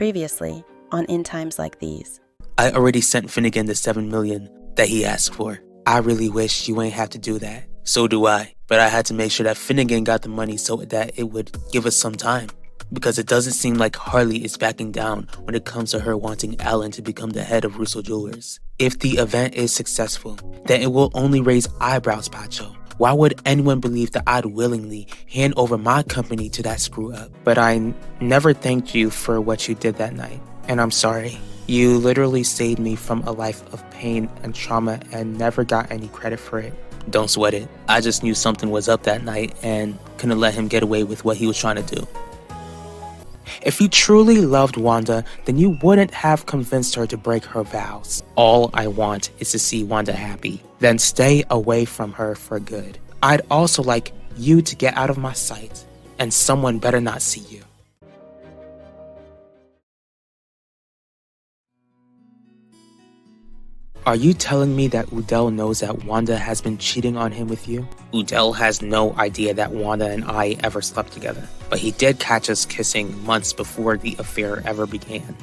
Previously on In Times Like These. I already sent Finnegan the $7 million that he asked for. I really wish you ain't have to do that. So do I. But I had to make sure that Finnegan got the money so that it would give us some time. Because it doesn't seem like Harley is backing down when it comes to her wanting Alan to become the head of Russo Jewelers. If the event is successful, then it will only raise eyebrows, Pacho. Why would anyone believe that I'd willingly hand over my company to that screw-up? But I never thanked you for what you did that night. And I'm sorry. You literally saved me from a life of pain and trauma and never got any credit for it. Don't sweat it. I just knew something was up that night and couldn't let him get away with what he was trying to do. If you truly loved Wanda, then you wouldn't have convinced her to break her vows. All I want is to see Wanda happy. Then stay away from her for good. I'd also like you to get out of my sight, and someone better not see you. Are you telling me that Udell knows that Wanda has been cheating on him with you? Udell has no idea that Wanda and I ever slept together, but he did catch us kissing months before the affair ever began.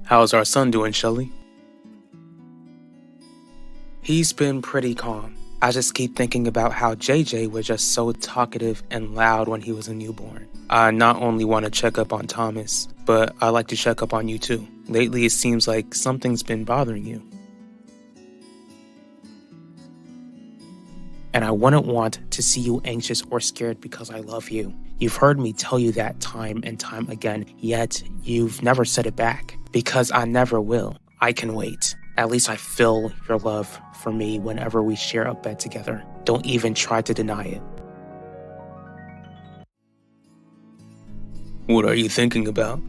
How's our son doing, Shelly? He's been pretty calm. I just keep thinking about how JJ was just so talkative and loud when he was a newborn. I not only want to check up on Thomas, but I like to check up on you too. Lately it seems like something's been bothering you. And I wouldn't want to see you anxious or scared because I love you. You've heard me tell you that time and time again, yet you've never said it back. Because I never will. I can wait. At least I feel your love for me whenever we share a bed together. Don't even try to deny it. What are you thinking about?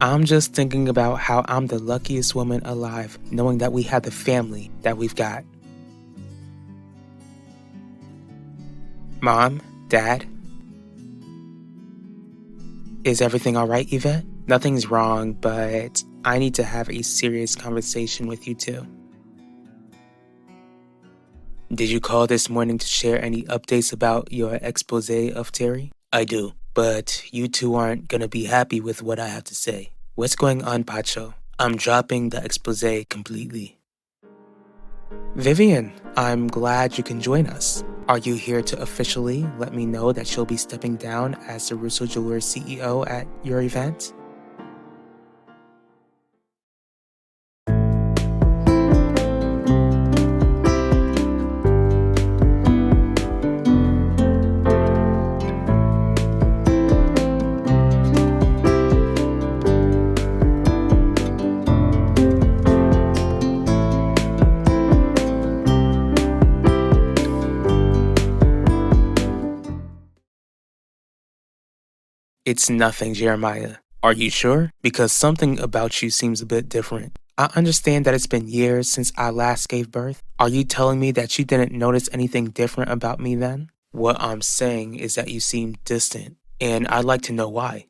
I'm just thinking about how I'm the luckiest woman alive, knowing that we have the family that we've got. Mom, Dad? Is everything alright, Yvette? Nothing's wrong, but I need to have a serious conversation with you two. Did you call this morning to share any updates about your expose of Terry? I do, but you two aren't gonna be happy with what I have to say. What's going on, Pacho? I'm dropping the expose completely. Vivian, I'm glad you can join us. Are you here to officially let me know that she'll be stepping down as the Russo Jewelers CEO at your event? It's nothing, Jeremiah. Are you sure? Because something about you seems a bit different. I understand that it's been years since I last gave birth. Are you telling me that you didn't notice anything different about me then? What I'm saying is that you seem distant, and I'd like to know why.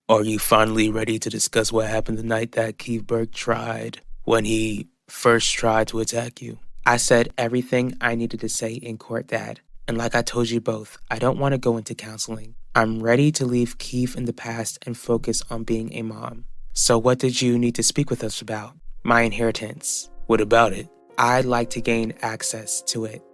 Are you finally ready to discuss what happened the night that Keith Burke tried, when he first tried to attack you? I said everything I needed to say in court, Dad. And like I told you both, I don't want to go into counseling. I'm ready to leave Keith in the past and focus on being a mom. So what did you need to speak with us about? My inheritance. What about it? I'd like to gain access to it.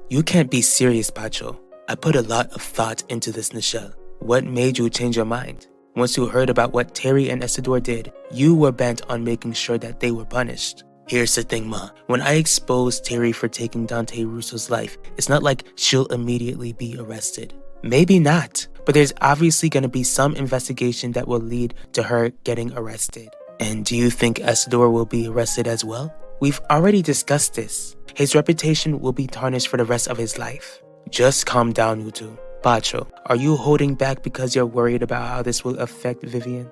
You can't be serious, Pacho. I put a lot of thought into this, Nichelle. What made you change your mind? Once you heard about what Terry and Isidore did, you were bent on making sure that they were punished. Here's the thing, Ma. When I expose Terry for taking Dante Russo's life, it's not like she'll immediately be arrested. Maybe not, but there's obviously going to be some investigation that will lead to her getting arrested. And do you think Isidore will be arrested as well? We've already discussed this. His reputation will be tarnished for the rest of his life. Just calm down, Utu. Pacho, are you holding back because you're worried about how this will affect Vivian?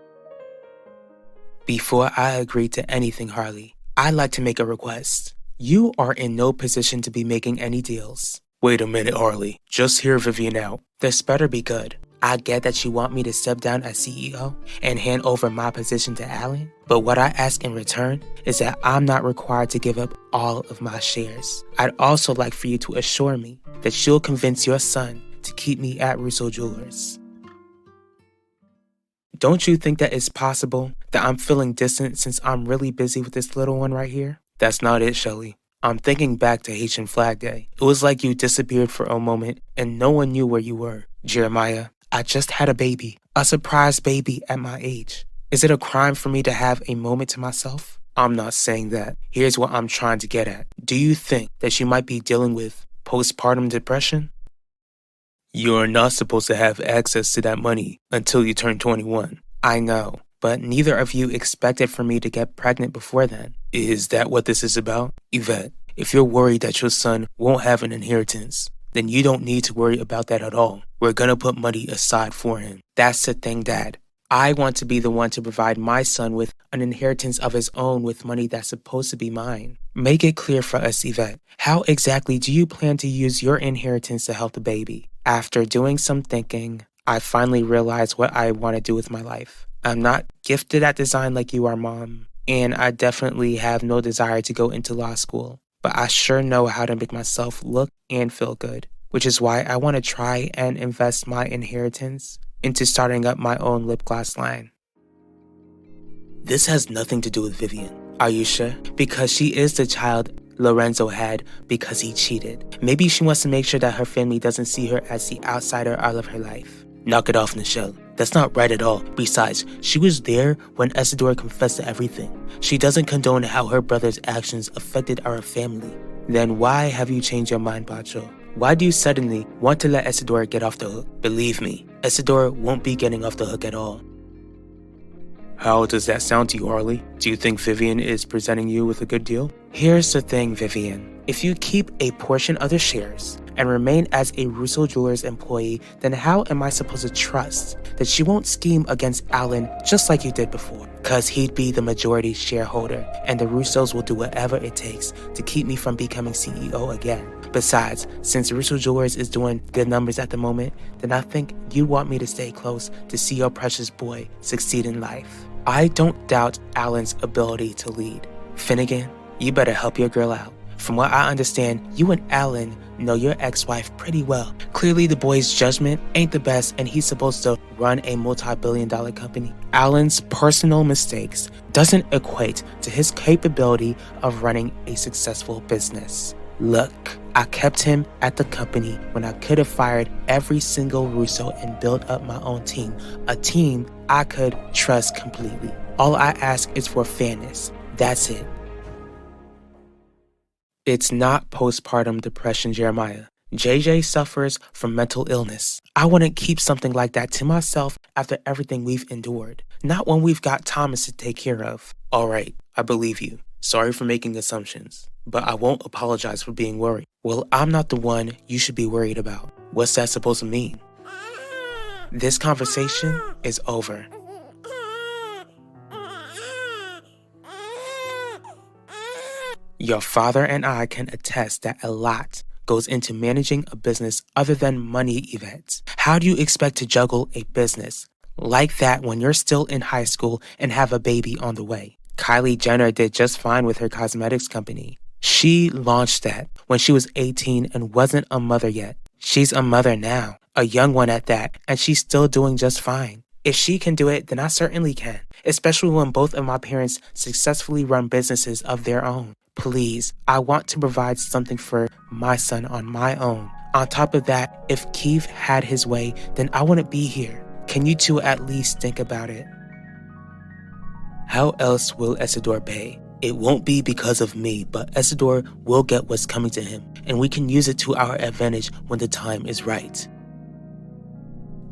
Before I agree to anything, Harley, I'd like to make a request. You are in no position to be making any deals. Wait a minute, Harley. Just hear Vivian out. This better be good. I get that you want me to step down as CEO and hand over my position to Alan, but what I ask in return is that I'm not required to give up all of my shares. I'd also like for you to assure me that you'll convince your son to keep me at Russo Jewelers. Don't you think that it's possible that I'm feeling distant since I'm really busy with this little one right here? That's not it, Shelly. I'm thinking back to Haitian Flag Day. It was like you disappeared for a moment and no one knew where you were. Jeremiah, I just had a baby, a surprise baby at my age. Is it a crime for me to have a moment to myself? I'm not saying that. Here's what I'm trying to get at. Do you think that you might be dealing with postpartum depression? You're not supposed to have access to that money until you turn 21. I know, but neither of you expected for me to get pregnant before then. Is that what this is about? Yvette, if you're worried that your son won't have an inheritance, then you don't need to worry about that at all. We're gonna put money aside for him. That's the thing, Dad. I want to be the one to provide my son with an inheritance of his own with money that's supposed to be mine. Make it clear for us, Yvette. How exactly do you plan to use your inheritance to help the baby? After doing some thinking, I finally realized what I want to do with my life. I'm not gifted at design like you are, Mom, and I definitely have no desire to go into law school. But I sure know how to make myself look and feel good, which is why I want to try and invest my inheritance into starting up my own lip gloss line. This has nothing to do with Vivian. Are you sure? Because she is the child Lorenzo had because he cheated. Maybe she wants to make sure that her family doesn't see her as the outsider all of her life. Knock it off, Nichelle. That's not right at all. Besides, she was there when Isidore confessed to everything. She doesn't condone how her brother's actions affected our family. Then why have you changed your mind, Bacho? Why do you suddenly want to let Isidore get off the hook? Believe me, Isidore won't be getting off the hook at all. How does that sound to you, Harley? Do you think Vivian is presenting you with a good deal? Here's the thing, Vivian. If you keep a portion of the shares and remain as a Russo Jewelers employee, then how am I supposed to trust that she won't scheme against Alan just like you did before? Cause he'd be the majority shareholder, and the Russos will do whatever it takes to keep me from becoming CEO again. Besides, since Russo Jewelers is doing good numbers at the moment, then I think you want me to stay close to see your precious boy succeed in life. I don't doubt Alan's ability to lead. Finnegan, you better help your girl out. From what I understand, you and Alan know your ex-wife pretty well. Clearly the boy's judgment ain't the best and he's supposed to run a multi-billion-dollar company. Alan's personal mistakes doesn't equate to his capability of running a successful business. Look, I kept him at the company when I could have fired every single Russo and built up my own team, a team I could trust completely. All I ask is for fairness. That's it. It's not postpartum depression, Jeremiah. JJ suffers from mental illness. I wouldn't keep something like that to myself after everything we've endured. Not when we've got Thomas to take care of. All right, I believe you. Sorry for making assumptions, but I won't apologize for being worried. Well, I'm not the one you should be worried about. What's that supposed to mean? This conversation is over. Your father and I can attest that a lot goes into managing a business other than money, Yvette. How do you expect to juggle a business like that when you're still in high school and have a baby on the way? Kylie Jenner did just fine with her cosmetics company. She launched that when she was 18 and wasn't a mother yet. She's a mother now, a young one at that, and she's still doing just fine. If she can do it, then I certainly can, especially when both of my parents successfully run businesses of their own. Please, I want to provide something for my son on my own. On top of that, if Keith had his way, then I wouldn't be here. Can you two at least think about it? How else will Isidore pay? It won't be because of me, but Isidore will get what's coming to him, and we can use it to our advantage when the time is right.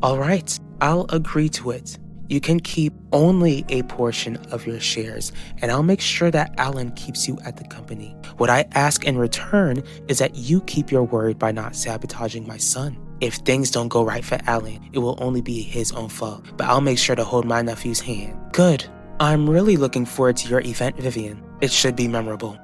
All right, I'll agree to it. You can keep only a portion of your shares, and I'll make sure that Alan keeps you at the company. What I ask in return is that you keep your word by not sabotaging my son. If things don't go right for Alan, it will only be his own fault, but I'll make sure to hold my nephew's hand. Good. I'm really looking forward to your event, Vivian. It should be memorable.